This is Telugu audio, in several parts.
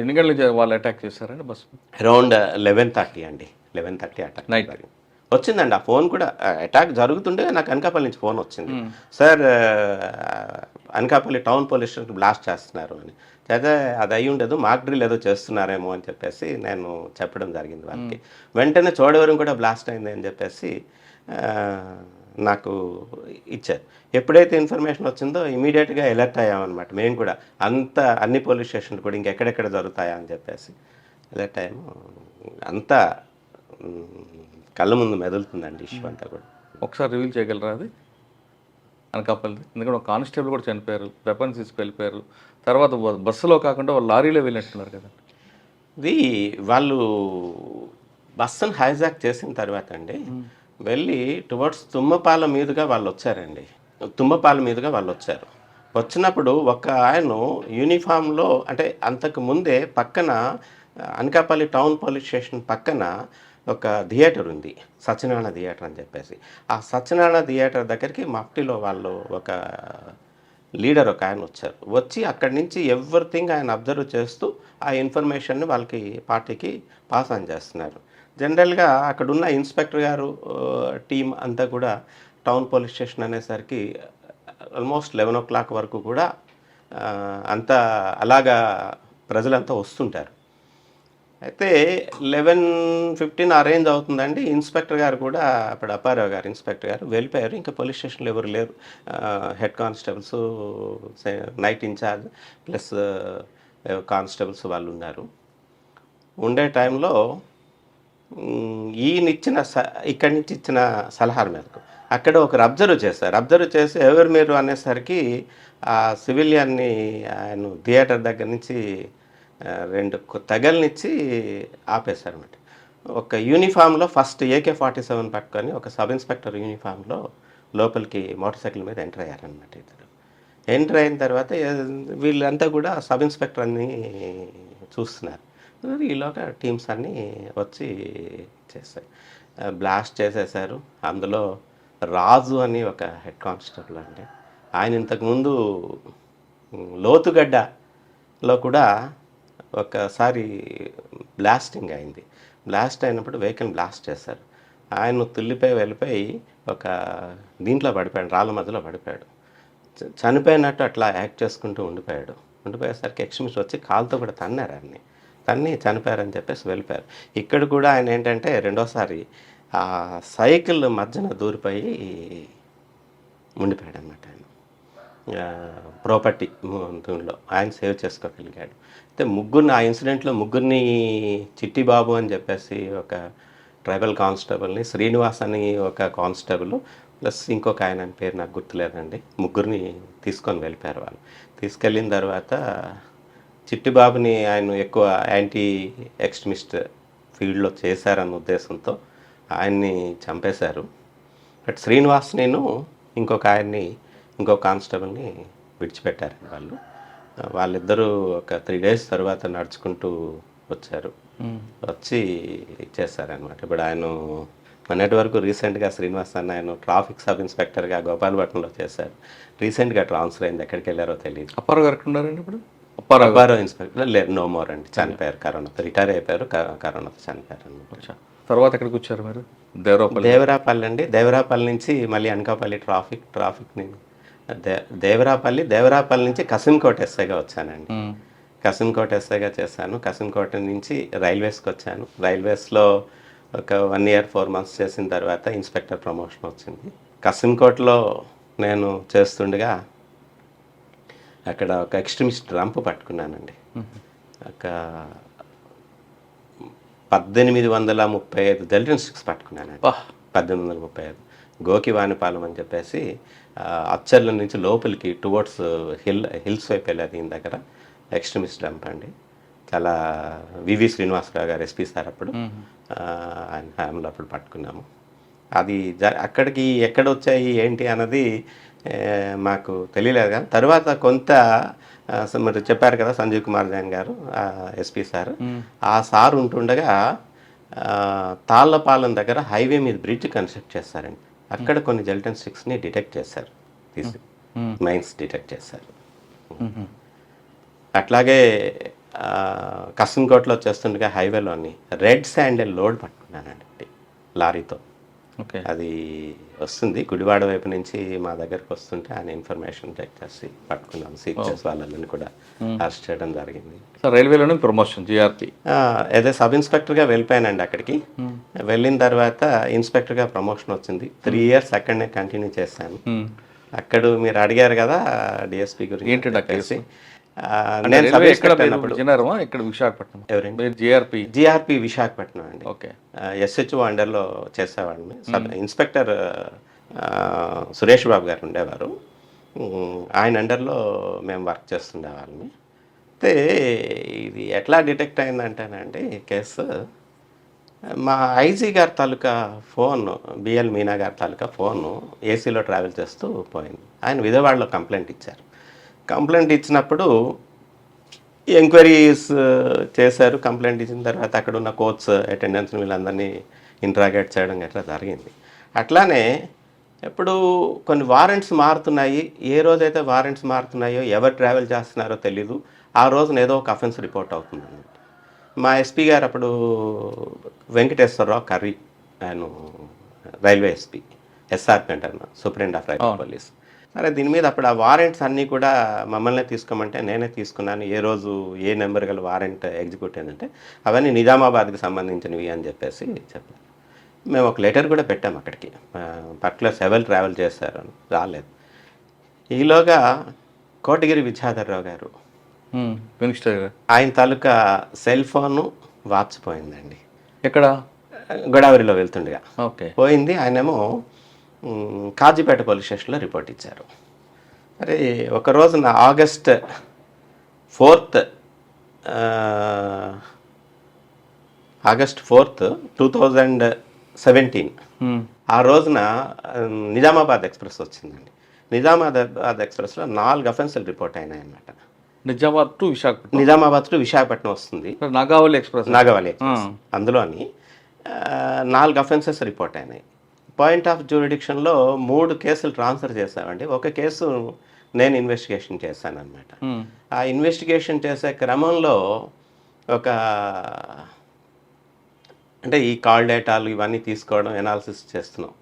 ఎన్ని గంటలకు వాళ్ళు అటాక్ చేశారండి బస్సు? అరౌండ్ 11:30 అండి, 11:30 అటాక్ నైట్. వచ్చిందండి. ఆ ఫోన్ కూడా అటాక్ జరుగుతుంటే నాకు అనకాపల్లి నుంచి ఫోన్ వచ్చింది, sir Anakapalli town police station blast చేస్తున్నారు అని. అయితే అది అయి ఉండదు, మాక్ డ్రిల్ ఏదో చేస్తున్నారేమో అని చెప్పేసి నేను చెప్పడం జరిగింది వాళ్ళకి. వెంటనే చోడవరం కూడా బ్లాస్ట్ అయింది అని చెప్పేసి నాకు ఇచ్చారు. ఎప్పుడైతే ఇన్ఫర్మేషన్ వచ్చిందో ఇమీడియట్గా అలర్ట్ అయ్యామన్నమాట మేము కూడా. అన్ని పోలీస్ స్టేషన్లు కూడా ఇంకెక్కడెక్కడ జరుగుతాయా అని చెప్పేసి అలర్ట్ అయ్యాము. అంతా కళ్ళ ముందు మెదులుతుందండి ఇష్యూ అంతా కూడా. ఒకసారి రివీల్ చేయగలరా అది అనకాపల్లి? ఎందుకంటే ఒక కానిస్టేబుల్ కూడా చనిపోయారు, వెపన్స్ తీసుకెళ్ళిపోయారు. తర్వాత బస్సులో కాకుండా వాళ్ళు లారీలో వెళ్ళినట్టున్నారు కదా. ఇది వాళ్ళు బస్సును హైజాక్ చేసిన తర్వాత అండి వెళ్ళి టువర్డ్స్ తుమ్మపాల మీదుగా వాళ్ళు వచ్చారండి. తుమ్మపాల మీదుగా వాళ్ళు వచ్చారు. వచ్చినప్పుడు ఒక ఆయన యూనిఫామ్లో, అంటే అంతకు ముందే పక్కన అనకాపల్లి టౌన్ పోలీస్ స్టేషన్ పక్కన ఒక థియేటర్ ఉంది, సత్యనారాయణ థియేటర్ అని చెప్పేసి. ఆ సత్యనారాయణ థియేటర్ దగ్గరికి మఫ్టీలో వాళ్ళు ఒక లీడర్ ఒక ఆయన వచ్చారు. వచ్చి అక్కడి నుంచి ఎవ్రీథింగ్ ఆయన అబ్జర్వ్ చేస్తూ ఆ ఇన్ఫర్మేషన్ని వాళ్ళకి పార్టీకి పాస్ ఆన్ చేస్తున్నారు. జనరల్గా అక్కడున్న ఇన్స్పెక్టర్ గారు టీం అంతా కూడా టౌన్ పోలీస్ స్టేషన్ అనేసరికి ఆల్మోస్ట్ 11 o'clock వరకు కూడా అంతా అలాగా ప్రజలంతా వస్తుంటారు. అయితే 11:15 అరేంజ్ అవుతుందండి. ఇన్స్పెక్టర్ గారు కూడా అప్పుడు అప్పారావు గారు ఇన్స్పెక్టర్ గారు వెళ్ళిపోయారు. ఇంకా పోలీస్ స్టేషన్లో ఎవరు లేరు. Head constables, night in charge plus constables వాళ్ళు ఉన్నారు. ఉండే టైంలో ఈయన ఇక్కడి నుంచి ఇచ్చిన సలహాల మేరకు అక్కడ ఒకరు అబ్జర్వ్ చేశారు. అబ్జర్వ్ చేసి ఎవరు మీరు అనేసరికి ఆ సివిలియన్ని ఆయన థియేటర్ దగ్గర నుంచి 2 తగలనిచ్చి ఆపేశారన్నమాట. ఒక యూనిఫామ్లో ఫస్ట్ AK-47 పట్టుకొని ఒక సబ్ ఇన్స్పెక్టర్ యూనిఫామ్లో లోపలికి మోటార్ సైకిల్ మీద ఎంటర్ అయ్యారనమాట ఇద్దరు. ఎంటర్ అయిన తర్వాత వీళ్ళంతా కూడా సబ్ ఇన్స్పెక్టర్ అన్ని చూస్తున్నారు. ఈలోగా టీమ్స్ అన్నీ వచ్చి చేశారు, బ్లాస్ట్ చేసేసారు. అందులో రాజు అని ఒక హెడ్ కానిస్టేబుల్ అండి, ఆయన ఇంతకుముందు లోతుగడ్డలో కూడా ఒకసారి బ్లాస్టింగ్ అయింది. బ్లాస్ట్ అయినప్పుడు వెహికల్ బ్లాస్ట్ చేశారు. ఆయన తుల్లిపోయి వెళ్ళిపోయి ఒక దీంట్లో పడిపోయాడు, రాళ్ళ మధ్యలో పడిపోయాడు. చనిపోయినట్టు అట్లా యాక్ట్ చేసుకుంటూ ఉండిపోయాడు. ఉండిపోయేసరికి ఎక్స్ట్రీమిస్ట్ వచ్చి కాలుతో కూడా తన్నారు ఆయన్ని. తన్ని చనిపోయారని చెప్పేసి వెళ్ళిపోయారు. ఇక్కడ కూడా ఆయన ఏంటంటే రెండోసారి ఆ సైకిల్ మధ్యన దూరిపోయి ఉండిపోయాడు అన్నమాట. ఆయన ప్రాపర్టీ దీనిలో ఆయన సేవ్ చేసుకోగలిగాడు. అయితే ఆ ఇన్సిడెంట్లో ముగ్గురిని చిట్టిబాబు అని చెప్పేసి ఒక ట్రైబల్ కానిస్టేబుల్ని, శ్రీనివాస్ అని ఒక కానిస్టేబుల్ ప్లస్ ఇంకొక ఆయన అని పేరు నాకు గుర్తులేదండి, ముగ్గురిని తీసుకొని వెళ్ళిపోయారు వాళ్ళు. తీసుకెళ్ళిన తర్వాత చిట్టిబాబుని ఆయన ఎక్కువ యాంటీ ఎక్స్ట్రీమిస్ట్ ఫీల్డ్లో చేశారన్న ఉద్దేశంతో ఆయన్ని చంపేశారు. బట్ శ్రీనివాస్ నేను ఇంకొక కానిస్టేబుల్ని విడిచిపెట్టారండి వాళ్ళు. వాళ్ళిద్దరూ ఒక 3 days తర్వాత నడుచుకుంటూ వచ్చారు, వచ్చి చేశారనమాట. ఇప్పుడు ఆయన మొన్నటి వరకు రీసెంట్గా శ్రీనివాస్ అన్న ఆయన ట్రాఫిక్ సబ్ ఇన్స్పెక్టర్గా గోపాలపట్నంలో చేశారు. రీసెంట్గా ట్రాన్స్ఫర్ అయింది, ఎక్కడికి వెళ్ళారో తెలియదు. అప్పారావు గారు ఉన్నారండి ఇప్పుడు? అప్పారావు ఇన్స్పెక్టర్ లేదు, నో మోర్ అండి, చనిపోయారు కరోనాతో. రిటైర్ అయిపోయారు, కరోనాతో చనిపోయారు అనమాట. తర్వాత ఎక్కడికి వచ్చారు మీరు? దేవరాపల్లి అండి. దేవరాపల్లి నుంచి మళ్ళీ అనకాపల్లి ట్రాఫిక్ని దేవరాపల్లి నుంచి కసింకోట ఎస్ఐగా వచ్చానండి. కసింకోట ఎస్ఐగా చేశాను. కసింకోట నుంచి రైల్వేస్కి వచ్చాను. రైల్వేస్లో ఒక 1 year 4 months చేసిన తర్వాత ఇన్స్పెక్టర్ ప్రమోషన్ వచ్చింది. కసింకోటలో నేను చేస్తుండగా అక్కడ ఒక ఎక్స్ట్రీమిస్ట్ రంపు పట్టుకున్నానండి. ఒక 1835 దళిటన్ స్టిక్స్ పట్టుకున్నానండి. 1835 గోకివానిపాలెం అని చెప్పేసి అచ్చర్ల నుంచి లోపలికి టువర్డ్స్ హిల్స్ వైపు వెళ్ళేది. దీని దగ్గర ఎక్స్ట్రీమిస్ట్ డంప్ అండి. చాలా వివి శ్రీనివాసరావు గారు ఎస్పీ సార్ అప్పుడు, ఆయన హ్యామ్లో అప్పుడు పట్టుకున్నాము. అది అక్కడికి ఎక్కడ వచ్చాయి ఏంటి అన్నది మాకు తెలియలేదు. కానీ తర్వాత కొంత మరి చెప్పారు కదా సంజీవ్ కుమార్ జైన్ గారు ఎస్పీ సార్, ఆ సార్ ఉంటుండగా తాళ్ళపాలెం దగ్గర హైవే మీద బ్రిడ్జ్ కన్స్ట్రక్ట్ చేస్తారండి. అక్కడ కొన్ని జెల్టన్ స్టిక్స్ని డిటెక్ట్ చేశారు, తీసి మైన్స్ డిటెక్ట్ చేశారు. అట్లాగే కసన్కోట్లో వచ్చేస్తుండగా హైవేలోని రెడ్ శాండిల్ లోడ్ పట్టుకున్నానండి లారీతో. ఓకే. అది వస్తుంది గుడివాడ వైపు నుంచి మా దగ్గరకు వస్తుంటే ఆయన ఇన్ఫర్మేషన్ చెక్ చేసి పట్టుకున్నాం. సీజ్ చేసి వాళ్ళని కూడా అరెస్ట్ చేయడం జరిగింది. సార్ రైల్వేలోనే ప్రమోషన్ జిఆర్పి. అదే సబ్ ఇన్స్పెక్టర్గా వెళ్ళిపోయానండి అక్కడికి. వెళ్ళిన తర్వాత ఇన్స్పెక్టర్గా ప్రమోషన్ వచ్చింది. 3 years అక్కడనే కంటిన్యూ చేశాను. అక్కడ మీరు అడిగారు కదా డిఎస్పీ గురించి ఏంటంటే ఆ కేసు? నేను సబ్ ఎక్కడ ఇన్స్పెక్టర్ అయినప్పుడు విజయనగరమా ఇక్కడ విశాఖపట్నం? ఎవరండి? జిఆర్పి. జిఆర్పి విశాఖపట్నం అండి. ఓకే. ఎస్హెచ్ఓ అండర్లో చేసేవాడిని. సబ్ ఇన్స్పెక్టర్ సురేష్ బాబు గారు ఉండేవారు. ఆయన అండర్లో మేము వర్క్ చేస్తుండేవాళ్ళని. అయితే ఇది ఎట్లా డిటెక్ట్ అయిందంటేనండి కేసు, మా ఐజీ గారి తాలూకా ఫోన్, బిఎల్ మీనా గారి తాలూకా ఫోను ఏసీలో ట్రావెల్ చేస్తూ పోయింది. ఆయన విజయవాడలో కంప్లైంట్ ఇచ్చారు. కంప్లైంట్ ఇచ్చినప్పుడు ఎంక్వైరీస్ చేశారు. కంప్లైంట్ ఇచ్చిన తర్వాత అక్కడ ఉన్న కోచ్ అటెండెన్స్ వీళ్ళందరినీ ఇంట్రాగేట్ చేయడం గట్రా జరిగింది. అట్లానే ఇప్పుడు కొన్ని వారెంట్స్ మారుతున్నాయి. ఏ రోజైతే వారెంట్స్ మారుతున్నాయో, ఎవరు ట్రావెల్ చేస్తున్నారో తెలీదు. ఆ రోజున ఏదో ఒక అఫెన్స్ రిపోర్ట్ అవుతుంది అన్నమాట. మా ఎస్పీ గారు అప్పుడు వెంకటేశ్వరరావు కర్రీ, ఆయన రైల్వే ఎస్పీ, ఎస్ఆర్పి అంటారు, సూపరింటెండెంట్ ఆఫ్ రైల్వే పోలీస్. సరే దీని మీద అప్పుడు ఆ వారెంట్స్ అన్నీ కూడా మమ్మల్ని తీసుకోమంటే నేనే తీసుకున్నాను. ఏ రోజు ఏ నెంబర్ గల వారెంట్ ఎగ్జిక్యూట్ అయిందంటే అవన్నీ నిజామాబాద్కి సంబంధించినవి అని చెప్పేసి చెప్పారు. మేము ఒక లెటర్ కూడా పెట్టాము అక్కడికి, పర్టికులర్స్ ఎవరు ట్రావెల్ చేశారు అని. రాలేదు. ఈలోగా కోటగిరి విద్యాధర్రావు గారు, ఆయన తాలూకా సెల్ ఫోను వాచిపోయిందండి. ఎక్కడ? గోదావరిలో వెళ్తుండగా ఓకే పోయింది. ఆయనేమో కాజీపేట పోలీస్ స్టేషన్లో రిపోర్ట్ ఇచ్చారు. మరి ఒక రోజున August 4th 2017 ఆ రోజున నిజామాబాద్ ఎక్స్ప్రెస్ వచ్చిందండి. నిజామాబాద్ ఎక్స్ప్రెస్లో 4 అఫెన్సులు రిపోర్ట్ అయినాయి అన్నమాట. నిజామాబాద్ టు విశాఖపట్నం. నిజామాబాద్ టు విశాఖపట్నం వస్తుంది, నాగావళి ఎక్స్ప్రెస్. నాగావళి ఎక్స్ప్రెస్. అందులోని 4 అఫెన్సెస్ రిపోర్ట్ అయినాయి. పాయింట్ ఆఫ్ జ్యూరిడిక్షన్లో 3 కేసులు ట్రాన్స్ఫర్ చేశామండి. ఒక కేసు నేను ఇన్వెస్టిగేషన్ చేశాను అనమాట. ఆ ఇన్వెస్టిగేషన్ చేసే క్రమంలో అంటే ఈ కాల్ డేటాలు ఇవన్నీ తీసుకోవడం, ఎనాలిసిస్ చేస్తున్నాం.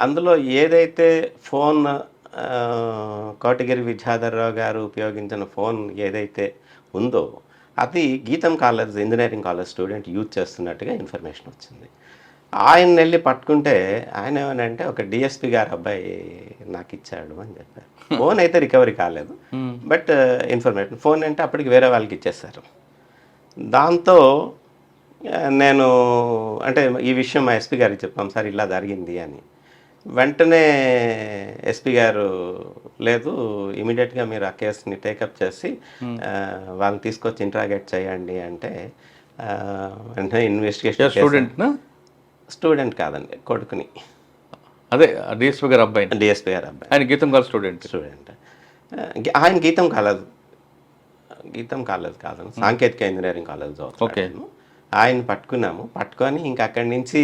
అందులో ఏదైతే ఫోన్ కోటగిరి విద్యాధర్రావు గారు ఉపయోగించిన ఫోన్ ఏదైతే ఉందో అది గీతం college, engineering college student use చేస్తున్నట్టుగా ఇన్ఫర్మేషన్ వచ్చింది. ఆయన వెళ్ళి పట్టుకుంటే ఆయన ఏమనంటే ఒక డిఎస్పీ గారు అబ్బాయి నాకు ఇచ్చాడు అని చెప్పారు. ఫోన్ అయితే రికవరీ కాలేదు, బట్ ఇన్ఫర్మేషన్ ఫోన్ అంటే అప్పటికి వేరే వాళ్ళకి ఇచ్చేస్తారు. దాంతో నేను అంటే ఈ విషయం మా ఎస్పీ గారికి చెప్పాం, సార్ ఇలా జరిగింది అని. వెంటనే ఎస్పీ గారు లేదు, ఇమీడియట్గా మీరు ఆ కేసుని టేకప్ చేసి వాళ్ళని తీసుకొచ్చి ఇంట్రాగేట్ చేయండి అంటే వెంటనే ఇన్వెస్టిగేషన్. స్టూడెంట్ కాదండి, కొడుకుని. అదే డిఎస్పీ గారు అబ్బాయి. డిఎస్పీ గారు అబ్బాయి. ఆయన గీతం కాలేజ్ స్టూడెంట్. ఆయన గీతం కాలేజ్ కాదు, సాంకేతిక ఇంజనీరింగ్ కాలేజ్ చదువుతాను. ఆయన పట్టుకొని ఇంకా అక్కడి నుంచి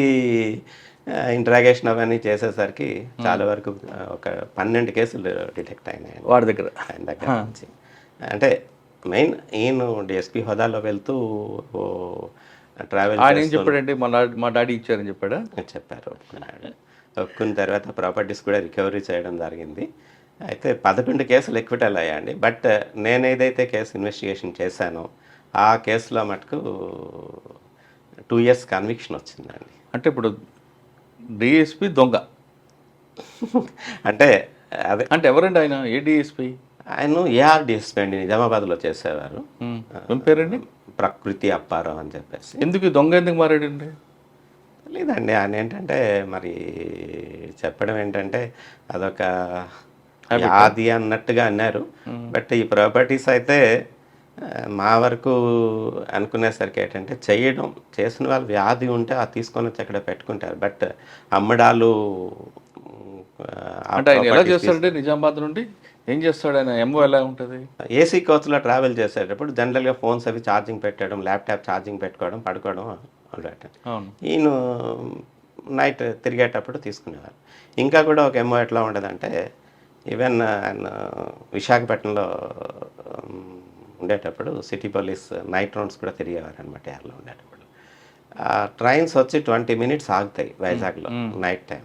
ఇంట్రాగేషన్ అవన్నీ చేసేసరికి చాలా వరకు ఒక 12 కేసులు డిటెక్ట్ అయినాయి వాడి దగ్గర, ఆయన దగ్గర నుంచి. అంటే మెయిన్ ఈయన డిఎస్పీ హోదాలో వెళ్తూ ట్రావెల్ ఆయన ఏం చెప్పాడంటే మా డాడీ ఇచ్చారని చెప్పాడా? చెప్పారు. ఒప్పుకున్న తర్వాత ప్రాపర్టీస్ కూడా రికవరీ చేయడం జరిగింది. అయితే 11 కేసులు ఎక్విటల్ అయ్యాయండి. బట్ నేను ఏదైతే కేసు ఇన్వెస్టిగేషన్ చేశానో ఆ కేసులో మటుకు 2 years కన్విక్షన్ వచ్చిందండి. అంటే ఇప్పుడు డిఎస్పీ దొంగ అంటే అదే. అంటే ఎవరండి ఆయన? ఏ డిఎస్పీ? ఆయన ఏఆర్ డిఎస్పీ అండి, నిజామాబాద్లో చేసేవారు. ఏం పేరండి? ప్రకృతి అప్పారావు అని చెప్పేసి. ఎందుకు దొంగ ఎందుకు మారాడండి? లేదండి, ఆయన ఏంటంటే మరి చెప్పడం ఏంటంటే అదొక వ్యాధి అన్నట్టుగా అన్నారు. బట్ ఈ ప్రాపర్టీస్ అయితే మా వరకు అనుకునేసరికి ఏంటంటే చేసిన వాళ్ళు వ్యాధి ఉంటే ఆ తీసుకొని వచ్చి అక్కడ పెట్టుకుంటారు. బట్ అమ్మడాలు అంటే ఆయన ఎలా చేస్తాడంటే నిజామాబాద్ నుండి ఏం చేస్తాడు ఆయన? ఎంఓ ఎలా ఉంటుంది? ఏసీ కోచ్లో ట్రావెల్ చేసేటప్పుడు జనరల్గా ఫోన్స్ అవి ఛార్జింగ్ పెట్టడం, ల్యాప్టాప్ ఛార్జింగ్ పెట్టుకోవడం, పడుకోవడం అలవాటు. ఈయన నైట్ తిరిగేటప్పుడు తీసుకునేవారు. ఇంకా కూడా ఒక ఎంఓ ఎట్లా ఉండదంటే ఈవెన్ ఆయన విశాఖపట్నంలో ఉండేటప్పుడు సిటీ పోలీస్ నైట్ రౌండ్స్ కూడా తిరిగేవారు అనమాట యార్లో ఉండేటప్పుడు. ట్రైన్స్ వచ్చి 20 మినిట్స్ ఆగుతాయి వైజాగ్లో నైట్ టైం.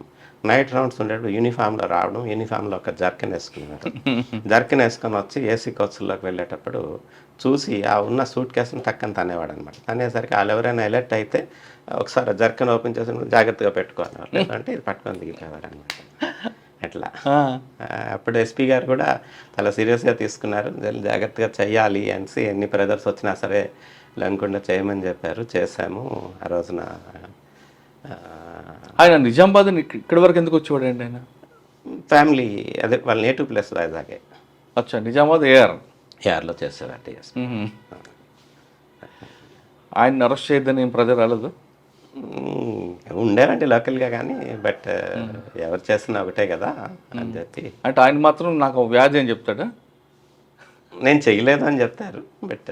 నైట్ రౌండ్స్ ఉండేటప్పుడు యూనిఫామ్లో రావడం, యూనిఫామ్లో ఒక జర్కిన్ వేసుకునేవారు. జర్కిన్ వేసుకొని వచ్చి ఏసీ కోచ్లోకి వెళ్ళేటప్పుడు చూసి ఆ ఉన్న సూట్ కేసుని టక్కని తనేవాడు అనమాట. తనేసరికి వాళ్ళు ఎవరైనా అలర్ట్ అయితే ఒకసారి జర్కిన్ ఓపెన్ చేసి జాగ్రత్తగా పెట్టుకునేవారు, లేదంటే ఇది పట్టుకొని దిగిపోయేవారు అనమాట. అట్లా అప్పుడు ఎస్పీ గారు కూడా చాలా సీరియస్గా తీసుకున్నారు. జాగ్రత్తగా చెయ్యాలి అనేసి ఎన్ని ప్రెజర్స్ వచ్చినా సరే లేకుండా చేయమని చెప్పారు. చేశాము ఆ రోజున. ఆయన నిజామాబాద్ ఇక్కడి వరకు ఎందుకు వచ్చేవాడు అండి ఆయన? ఫ్యామిలీ అదే వాళ్ళ నేటివ్ ప్లేస్ వైజాగే. అచ్చా, నిజామాబాద్ ఏఆర్లో చేసేవారు. ఆయన అరెస్ట్ చేయొద్దని ప్రజలు రాలేదు? ఉండేవండి లోకల్గా, కానీ బట్ ఎవరు చేస్తున్నా ఒకటే కదా అని చెప్పి. అంటే ఆయన మాత్రం నాకు వ్యాధి అని చెప్తాడా? నేను చేయలేదు అని చెప్తారు. బట్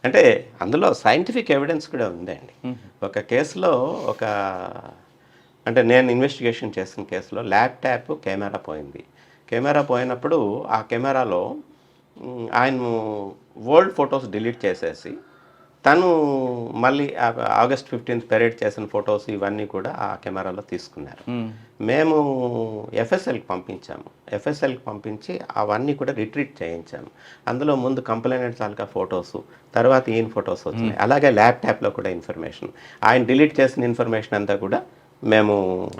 అంటే అందులో సైంటిఫిక్ ఎవిడెన్స్ కూడా ఉందండి. ఒక కేసులో అంటే నేను ఇన్వెస్టిగేషన్ చేసిన కేసులో ల్యాప్టాప్ కెమెరా పోయింది. కెమెరా పోయినప్పుడు ఆ కెమెరాలో ఆయన ఓల్డ్ ఫొటోస్ డిలీట్ చేసేసి తను మళ్ళీ ఆగస్ట్ 15th పెరేడ్ చేసిన ఫొటోస్ ఇవన్నీ కూడా ఆ కెమెరాలో తీసుకున్నారు. మేము ఎఫ్ఎస్ఎల్కి పంపించాము. ఎఫ్ఎస్ఎల్కి పంపించి అవన్నీ కూడా రిట్రీట్ చేయించాము. అందులో ముందు కంప్లైంట్ తాలూకా ఫొటోస్, తర్వాత ఈయన ఫొటోస్ వచ్చినాయి. అలాగే ల్యాప్టాప్లో కూడా ఇన్ఫర్మేషన్, ఆయన డిలీట్ చేసిన ఇన్ఫర్మేషన్ అంతా కూడా మేము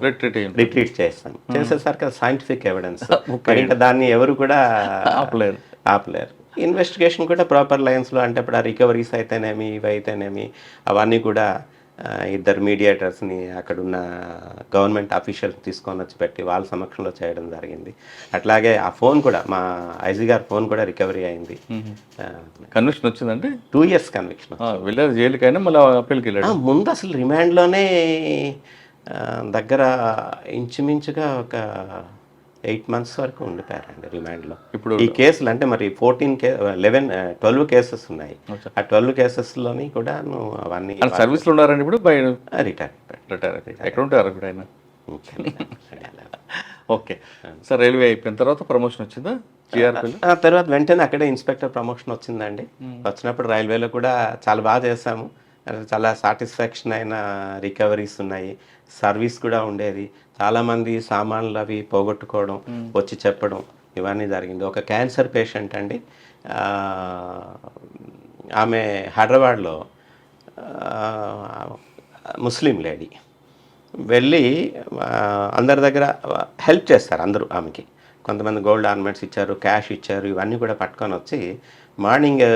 రిట్రీట్ చేస్తాం. చేసేసరికి సైంటిఫిక్ ఎవిడెన్స్, ఇంకా దాన్ని ఎవరు కూడా ఆపలేరు. ఇన్వెస్టిగేషన్ కూడా ప్రాపర్ లైన్స్లో, అంటే ఇప్పుడు ఆ రికవరీస్ అయితేనేమి ఇవి అయితేనేమి అవన్నీ కూడా ఇద్దరు మీడియేటర్స్ని అక్కడున్న గవర్నమెంట్ అఫీషియల్స్ తీసుకొని వచ్చి పెట్టి వాళ్ళ సమక్షంలో చేయడం జరిగింది. అట్లాగే ఆ ఫోన్ కూడా, మా ఐజీ గారి ఫోన్ కూడా రికవరీ అయింది. కన్విక్షన్ వచ్చిందండి? 2 years కన్విక్షన్. వెళ్ళారు జైలుకైనా, మళ్ళీ అప్పీల్కి వెళ్ళాడు. ముందు అసలు రిమాండ్లోనే దగ్గర ఇంచుమించుగా ఒక 8 months వరకు ఉండిపోయారండి రిమాండ్లో. ఇప్పుడు ఈ కేసులు అంటే మరి 12 కేసెస్ ఉన్నాయి. ఆ 12 కేసెస్లోని కూడా అవన్నీ సర్వీస్లో ఉన్నారండి. ఇప్పుడు రిటైర్ ఎక్కడ ఉంటారు ఇప్పుడు ఆయన? Okay sir. రైల్వే అయిపోయిన తర్వాత ప్రమోషన్ వచ్చిందా జిఆర్పీ? తర్వాత వెంటనే అక్కడే ఇన్స్పెక్టర్ ప్రమోషన్ వచ్చిందండి. వచ్చినప్పుడు రైల్వేలో కూడా చాలా బాగా చేశాము. చాలా సాటిస్ఫాక్షన్ అయిన రికవరీస్ ఉన్నాయి. సర్వీస్ కూడా ఉండేది. చాలామంది సామాన్లు అవి పోగొట్టుకోవడం, వచ్చి చెప్పడం ఇవన్నీ జరిగింది. ఒక క్యాన్సర్ పేషెంట్ అండి, ఆమె హైదరాబాద్లో ముస్లిం లేడీ, వెళ్ళి అందరి దగ్గర హెల్ప్ చేస్తారు అందరూ ఆమెకి. కొంతమంది గోల్డ్ ఆర్నమెంట్స్ ఇచ్చారు, క్యాష్ ఇచ్చారు, ఇవన్నీ కూడా పట్టుకొని వచ్చి మార్నింగ్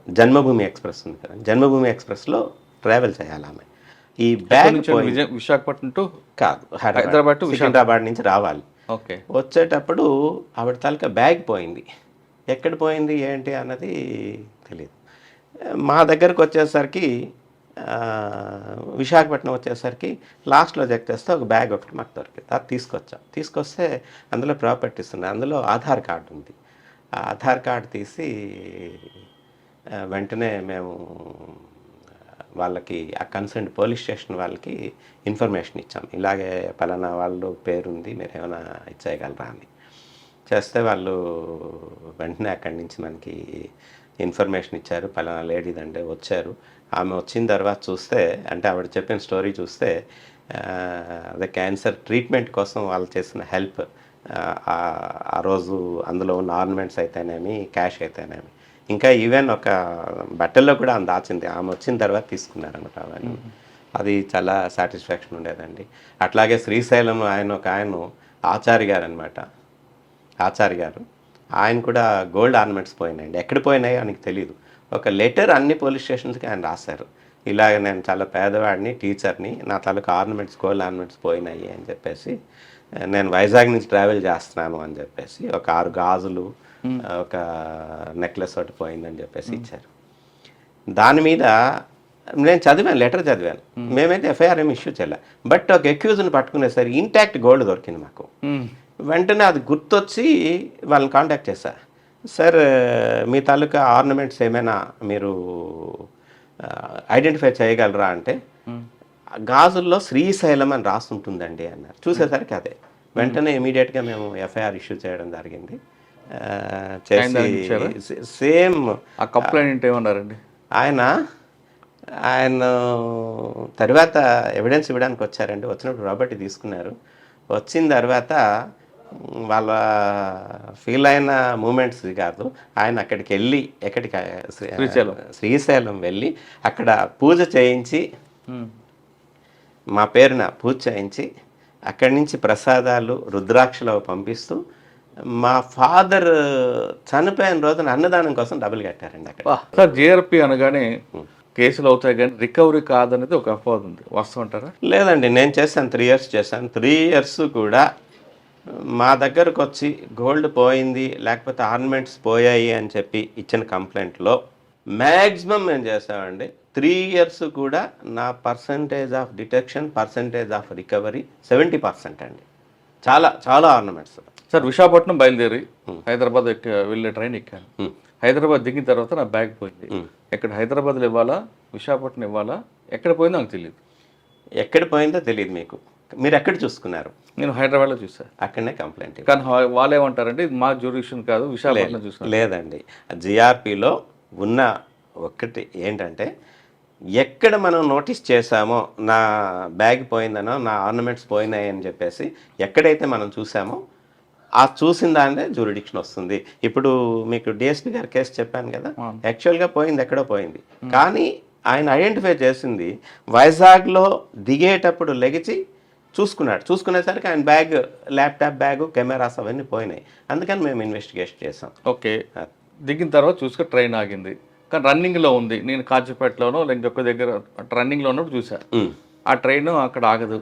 జన్మభూమి ఎక్స్ప్రెస్ ఉంది కదా, జన్మభూమి ఎక్స్ప్రెస్లో ట్రావెల్ చేయాలి ఆమె. ఈ బ్యాగ్ విశాఖపట్నం టు కాదు, హైదరాబాద్ టు సికింద్రాబాద్ నుంచి రావాలి. ఓకే. వచ్చేటప్పుడు ఆవిడ తాలూకా బ్యాగ్ పోయింది. ఎక్కడ పోయింది ఏంటి అన్నది తెలియదు. మా దగ్గరకు వచ్చేసరికి విశాఖపట్నం వచ్చేసరికి లాస్ట్లో చెక్ చేస్తే ఒక బ్యాగ్ ఒకటి మాకు దొరికింది. అది తీసుకొస్తే అందులో ప్రాపర్టీస్ ఉన్నాయి. అందులో ఆధార్ కార్డు ఉంది. ఆ ఆధార్ కార్డు తీసి వెంటనే మేము వాళ్ళకి, ఆ కన్సర్న్ పోలీస్ స్టేషన్ వాళ్ళకి ఇన్ఫర్మేషన్ ఇచ్చాం. ఇలాగే పలానా వాళ్ళు పేరుంది, మీరు ఏమైనా ఇచ్చేయగలరా అని. చేస్తే వాళ్ళు వెంటనే అక్కడి నుంచి మనకి ఇన్ఫర్మేషన్ ఇచ్చారు. పలానా లేడీదంటే వచ్చారు. ఆమె వచ్చిన తర్వాత చూస్తే, అంటే ఆవిడ చెప్పిన స్టోరీ చూస్తే, అదే క్యాన్సర్ ట్రీట్మెంట్ కోసం వాళ్ళు చేసిన హెల్ప్, ఆ రోజు అందులో ఉన్న ఆర్నమెంట్స్ అయితేనేమి, క్యాష్ అయితేనేమి, ఇంకా ఈవెన్ ఒక బట్టల్లో కూడా ఆమె దాచింది. ఆమె వచ్చిన తర్వాత తీసుకున్నారన్నమాట అవన్నీ. అది చాలా సాటిస్ఫాక్షన్ ఉండేదండి. అట్లాగే శ్రీశైలం ఆయన ఆచార్య గారు అనమాట, ఆచార్య గారు, ఆయన కూడా గోల్డ్ ఆర్నమెంట్స్ పోయినాయండి. ఎక్కడ పోయినాయో ఆయనకి తెలియదు. ఒక లెటర్ అన్ని పోలీస్ స్టేషన్స్కి ఆయన రాశారు. ఇలాగ నేను చాలా పేదవాడిని, టీచర్ని, నా తాలూకు ఆర్నమెంట్స్, గోల్డ్ ఆర్నమెంట్స్ పోయినాయి అని చెప్పేసి, నేను వైజాగ్ నుంచి ట్రావెల్ చేస్తున్నాను అని చెప్పేసి, ఒక 6 గాజులు, ఒక నెక్లెస్ ఒకటి పోయిందని చెప్పేసి ఇచ్చారు. దాని మీద నేను చదివాను, లెటర్ చదివాను. మేమైతే ఎఫ్ఐఆర్ ఏమి ఇష్యూ చేయలే. బట్ ఒక అక్యూజ్ని పట్టుకునేసరికి ఇంటాక్ట్ గోల్డ్ దొరికింది మాకు. వెంటనే అది గుర్తొచ్చి వాళ్ళని కాంటాక్ట్ చేశా. సార్, మీ తాలూకా ఆర్నమెంట్స్ ఏమైనా మీరు ఐడెంటిఫై చేయగలరా అంటే, గాజుల్లో శ్రీశైలం అని రాస్తుంటుందండి అన్నారు. చూసేసరికి అదే. వెంటనే ఇమీడియట్గా మేము ఎఫ్ఐఆర్ ఇష్యూ చేయడం జరిగింది. దానికి ఇచ్చారా? చేసి సేమ్ ఆ కంప్లైంట్ ఏమన్నారండి? ఆయన ఆయన తర్వాత ఎవిడెన్స్ ఇవ్వడానికి వచ్చారండి. వచ్చినప్పుడు ప్రాపర్టీ తీసుకున్నారు. వచ్చిన తర్వాత వాళ్ళ ఫీల్ అయిన మూమెంట్స్ కాదు, ఆయన అక్కడికి వెళ్ళి ఎక్కడికి శ్రీశైలం వెళ్ళి అక్కడ పూజ చేయించి మా పేరున పూజ చేయించి అక్కడి నుంచి ప్రసాదాలు రుద్రాక్షలు పంపిస్తూ మా ఫాదర్ చనిపోయిన రోజున అన్నదానం కోసం డబ్బులు కట్టారండి అక్కడ. సార్ జేఆర్పి అనగానే కేసులు అవుతాయి కానీ రికవరీ కాదనేది ఒక అపోహ ఉంది, వాస్తవం అంటారా? లేదండి, నేను చేశాను 3 years చేశాను. 3 years కూడా మా దగ్గరకు వచ్చి గోల్డ్ పోయింది లేకపోతే ఆర్నమెంట్స్ పోయాయి అని చెప్పి ఇచ్చిన కంప్లైంట్లో మ్యాక్సిమం మేము చేసామండి. 3 years కూడా నా percentage of detection, percentage of recovery 70% అండి. చాలా చాలా ఆర్నమెంట్స్. సార్ విశాఖపట్నం బయలుదేరి హైదరాబాద్ వెళ్ళే ట్రైన్ ఎక్కాను. హైదరాబాద్ దిగిన తర్వాత నా బ్యాగ్ పోయింది. ఎక్కడ హైదరాబాద్లో ఇవ్వాలా, విశాఖపట్నం ఇవ్వాలా, ఎక్కడ పోయిందో నాకు తెలియదు. ఎక్కడ పోయిందో తెలియదు మీకు. మీరు ఎక్కడ చూసుకున్నారు? నేను హైదరాబాద్లో చూసాను. అక్కడనే కంప్లైంట్. కానీ వాళ్ళు ఏమంటారంటే ఇది మా జ్యూరిడిక్షన్ కాదు, విశాఖపట్నం చూసాను. లేదండి, జిఆర్పిలో ఉన్న ఒక్కటి ఏంటంటే ఎక్కడ మనం నోటీస్ చేసామో నా బ్యాగ్ పోయిందనో నా ఆర్నమెంట్స్ పోయినాయి అని చెప్పేసి ఎక్కడైతే మనం చూసామో ఆ చూసిన దాన్నే జ్యూరిడిక్షన్ వస్తుంది. ఇప్పుడు మీకు డిఎస్పీ గారి కేసు చెప్పాను కదా, యాక్చువల్గా పోయింది ఎక్కడో పోయింది, కానీ ఆయన ఐడెంటిఫై చేసింది వైజాగ్లో దిగేటప్పుడు లెగిచి చూసుకున్నాడు. చూసుకునేసరికి ఆయన బ్యాగ్, ల్యాప్టాప్ బ్యాగు, కెమెరాస్ అవన్నీ పోయినాయి. అందుకని మేము ఇన్వెస్టిగేషన్ చేసాం. ఓకే, దిగిన తర్వాత చూసుకుని ట్రైన్ ఆగింది, కానీ రన్నింగ్లో ఉంది. నేను కాజీపేటలోనో లేకపోతే ఒక్క దగ్గర రన్నింగ్లో ఉన్నప్పుడు చూసాను. ఆ ట్రైన్ అక్కడ ఆగదు.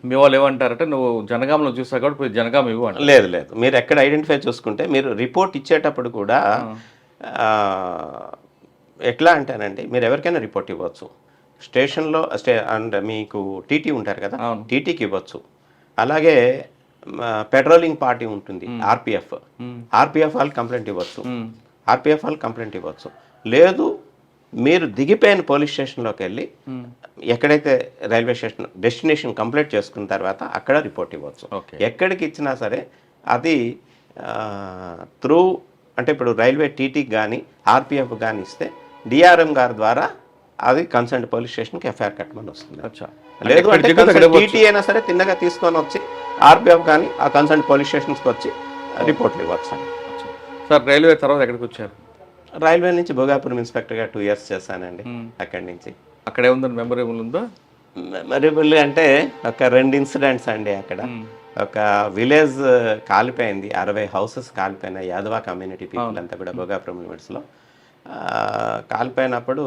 మీ వాళ్ళు ఏమంటారంటే నువ్వు జనగామలో చూసావు కాబట్టి పోయి జనగామ ఇవ్వు అంటారు. లేదు లేదు, మీరు ఎక్కడ ఐడెంటిఫై చూసుకుంటే మీరు రిపోర్ట్ ఇచ్చేటప్పుడు కూడా ఎట్లా అంటానండి, మీరు ఎవరికైనా రిపోర్ట్ ఇవ్వచ్చు. స్టేషన్లో అండ్ మీకు టీటీ ఉంటారు కదా, టీటీకి ఇవ్వచ్చు. అలాగే పెట్రోలింగ్ పార్టీ ఉంటుంది, ఆర్పిఎఫ్ వాళ్ళు కంప్లైంట్ ఇవ్వచ్చు. లేదు, మీరు దిగిపోయిన పోలీస్ స్టేషన్లోకి వెళ్ళి ఎక్కడైతే రైల్వే స్టేషన్ డెస్టినేషన్ కంప్లీట్ చేసుకున్న తర్వాత అక్కడ రిపోర్ట్ ఇవ్వచ్చు. ఎక్కడికి ఇచ్చినా సరే అది త్రూ అంటే ఇప్పుడు రైల్వే టీటీకి కానీ ఆర్పిఎఫ్ కానీ ఇస్తే డిఆర్ఎం గారి ద్వారా అది కన్సర్న్ పోలీస్ స్టేషన్కి ఎఫ్ఐఆర్ కట్టమని వస్తుంది. లేదు అంటే టీటీ అయినా సరే తిన్నగా తీసుకొని వచ్చి ఆర్పిఎఫ్ కానీ ఆ కన్సర్న్ పోలీస్ స్టేషన్స్కి వచ్చి రిపోర్ట్లు ఇవ్వచ్చు. సార్ రైల్వే తర్వాత ఎక్కడికి వచ్చారు? రైల్వే నుంచి భోగాపురం ఇన్స్పెక్టర్గా 2 years చేశానండి. అక్కడి నుంచి అక్కడే ఉందని మెమొరబుల్ ఉందా? మెమొరబుల్ అంటే ఒక 2 ఇన్సిడెంట్స్ అండి. అక్కడ ఒక విలేజ్ కాలిపోయింది, 60 houses కాలిపోయినాయి. యాదవ కమ్యూనిటీ పీపుల్ అంతా కూడా భోగాపురం లిమిట్స్లో కాలిపోయినప్పుడు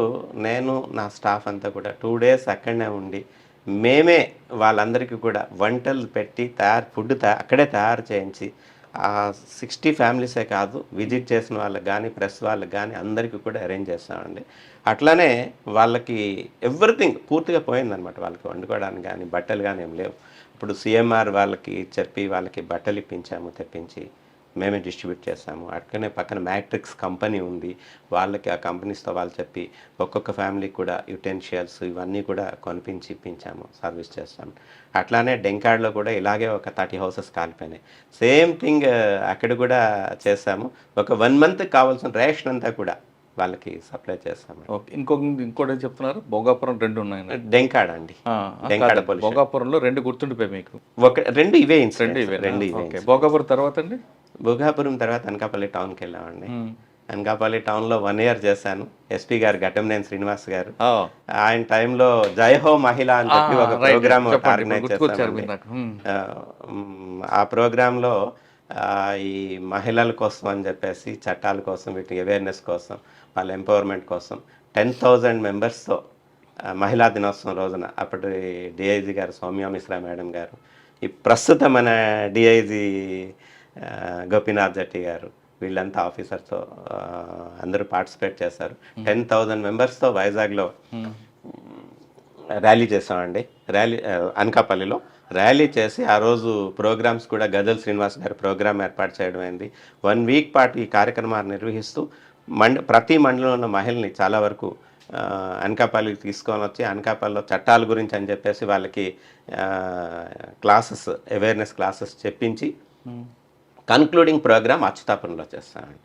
నేను నా స్టాఫ్ అంతా కూడా 2 days అక్కడనే ఉండి మేమే వాళ్ళందరికీ కూడా వంటలు పెట్టి ఫుడ్ అక్కడే తయారు చేయించి 60 familiesే కాదు, విజిట్ చేసిన వాళ్ళకి కానీ ప్రెస్ వాళ్ళకి కానీ అందరికీ కూడా అరేంజ్ చేస్తామండి. అట్లానే వాళ్ళకి ఎవ్రీథింగ్ పూర్తిగా పోయిందనమాట. వాళ్ళకి వండుకోవడానికి కానీ బట్టలు కానీ ఏం లేవు. ఇప్పుడు సిఎంఆర్ వాళ్ళకి చెప్పి వాళ్ళకి బట్టలు ఇప్పించాము, తెప్పించి మేమే డిస్ట్రిబ్యూట్ చేస్తాము. అట్లనే పక్కన మ్యాట్రిక్స్ కంపెనీ ఉంది, వాళ్ళకి ఆ కంపెనీస్తో వాళ్ళు చెప్పి ఒక్కొక్క ఫ్యామిలీకి కూడా యుటెన్షియల్స్ ఇవన్నీ కూడా కొనిపించి ఇప్పించాము, సర్వీస్ చేస్తాము. అట్లానే డెంకాడ్లో కూడా ఇలాగే ఒక 30 houses కాలిపోయినాయి. సేమ్ థింగ్ అక్కడ కూడా చేస్తాము. ఒక 1 month కావాల్సిన రేషన్ అంతా కూడా వాళ్ళకి సప్లై చేస్తాము. ఓకే, ఇంకోటి చెప్తున్నారు, భోగాపురం 2 ఉన్నాయి. డెంకాడ్ అండి, డెంకాడ్ పోలీస్. భోగాపురంలో 2 గుర్తుండిపోయి మీకు? 2 ఇవే ఇన్సిడెంట్స్. 2 ఇవే. భోగాపురం తర్వాత అండి? భోగాపురం తర్వాత అనకాపల్లి టౌన్కి వెళ్ళామండి. అనకాపల్లి టౌన్లో 1 year చేశాను. ఎస్పీ గారు ఘటంనేని శ్రీనివాస్ గారు, ఆయన టైంలో జయహో మహిళ అని చెప్పి ఒక ప్రోగ్రామ్ ఆర్గనైజ్ చేశాను. ఆ ప్రోగ్రాంలో ఈ మహిళల కోసం అని చెప్పేసి చట్టాల కోసం, వీటి అవేర్నెస్ కోసం, వాళ్ళ ఎంపవర్మెంట్ కోసం 10,000 members-తో మహిళా దినోత్సవం రోజున అప్పటి డిఐజీ గారు సౌమ్య మిశ్రా మేడం గారు, ఈ ప్రస్తుత మన డిఐజీ గోపీనాథ్ జట్టి గారు, వీళ్ళంతా ఆఫీసర్తో అందరూ పార్టిసిపేట్ చేశారు. 10,000 members-తో వైజాగ్లో ర్యాలీ చేసామండి. అనకాపల్లిలో ర్యాలీ చేసి ఆ రోజు ప్రోగ్రామ్స్ కూడా గజల్ శ్రీనివాస్ గారి ప్రోగ్రామ్ ఏర్పాటు చేయడం అయింది. 1 week పాటు ఈ కార్యక్రమాన్ని నిర్వహిస్తూ ప్రతి మండలంలో ఉన్న మహిళల్ని చాలా వరకు అనకాపల్లికి తీసుకొని వచ్చి అనకాపల్లిలో చట్టాల గురించి అని చెప్పేసి వాళ్ళకి క్లాసెస్, అవేర్నెస్ క్లాసెస్ చెప్పించి కన్క్లూడింగ్ ప్రోగ్రామ్ అచ్యుతాపురంలో చేస్తామండి.